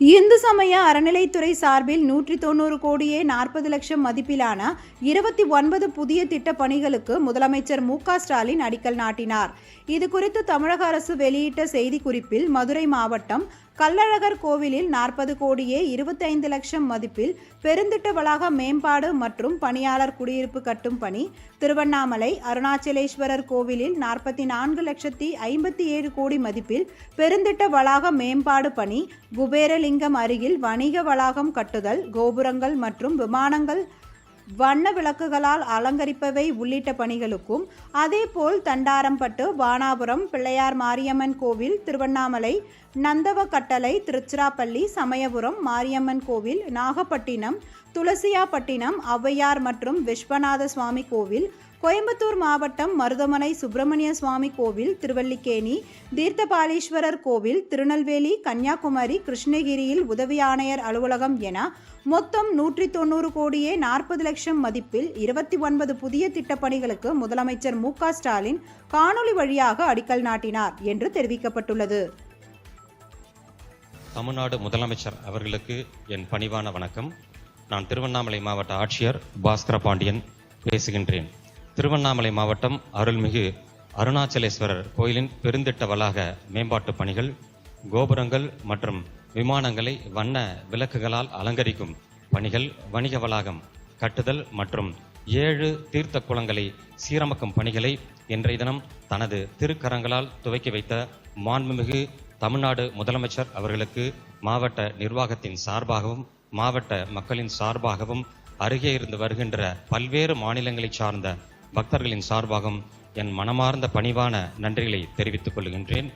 இந்து சமய அறநிலைத்துறை சார்பில் 190 கோடியே 40 லட்சம் மதிப்பிலான 29 புதிய திட்டப் பணிகளுக்கு முதலமைச்சர் மு.க.ஸ்டாலின் அடிக்கல் நாட்டினார். இதுகுறித்து தமிழக அரசு வெளியிட்ட செய்திக்குறிப்பில், மதுரை மாவட்டம் கள்ளழகர் கோவிலில் 40 கோடியே 25 லட்சம் மதிப்பில் பெருந்திட்ட வளாக மேம்பாடு மற்றும் பணியாளர் குடியிருப்பு கட்டும் பணி, திருவண்ணாமலை அருணாச்சலேஸ்வரர் கோவிலில் 44 லட்சத்தி 57 கோடி மதிப்பில் பெருந்திட்ட வளாக மேம்பாடு பணி, குபேரலிங்கம் அருகில் வணிக வளாகம் கட்டுதல், கோபுரங்கள் மற்றும் விமானங்கள் வண்ண விளக்குகளால் அலங்கரிப்பவை உள்ளிட்ட பணிகளுக்கும், அதேபோல் தண்டாரம்பட்டு, வானாபுரம், பிள்ளையார் மாரியம்மன் கோவில், திருவண்ணாமலை நந்தவக்கட்டளை, திருச்சிராப்பள்ளி, சமயபுரம் மாரியம்மன் கோவில், நாகப்பட்டினம், துளசியாப்பட்டினம் ஔவையார் மற்றும் விஸ்வநாத சுவாமி கோவில், கோயம்புத்தூர் மாவட்டம் மருதமலை சுப்பிரமணிய சுவாமி கோவில், திருவல்லிக்கேணி தீர்த்தபாலீஸ்வரர் கோவில், திருநெல்வேலி, கன்னியாகுமரி, கிருஷ்ணகிரியில் உதவி ஆணையர் அலுவலகம் என மொத்தம் 190 கோடியே 40 லட்சம் மதிப்பில் 29 புதிய திட்டப்பணிகளுக்கு முதலமைச்சர் மு.க.ஸ்டாலின் காணொலி வழியாக அடிக்கல் நாட்டினார் என்று தெரிவிக்கப்பட்டுள்ளது. தமிழ்நாடு முதலமைச்சர் அவர்களுக்கு என் பணிவான வணக்கம். நான் திருவண்ணாமலை மாவட்ட ஆட்சியர் பாஸ்கர பாண்டியன் பேசுகின்றேன். திருவண்ணாமலை மாவட்டம் அருள்மிகு அருணாச்சலேஸ்வரர் கோயிலின் பெருந்திட்ட வளாக மேம்பாட்டு பணிகள், கோபுரங்கள் மற்றும் விமானங்களை வண்ண விளக்குகளால் அலங்கரிக்கும் பணிகள், வணிக வளாகம் கட்டுதல் மற்றும் 7 தீர்த்த குளங்களை சீரமைக்கும் பணிகளை இன்றைய தினம் தனது திருக்கரங்களால் துவக்கி வைத்த மாண்புமிகு தமிழ்நாடு முதலமைச்சர் அவர்களுக்கு மாவட்ட நிர்வாகத்தின் சார்பாகவும் மாவட்ட மக்களின் சார்பாகவும் அருகே இருந்து வருகின்ற பல்வேறு மாநிலங்களை சார்ந்த பக்தர்களின் சார்பாகவும் என் மனமார்ந்த பணிவான நன்றிகளை தெரிவித்துக் கொள்கின்றேன்.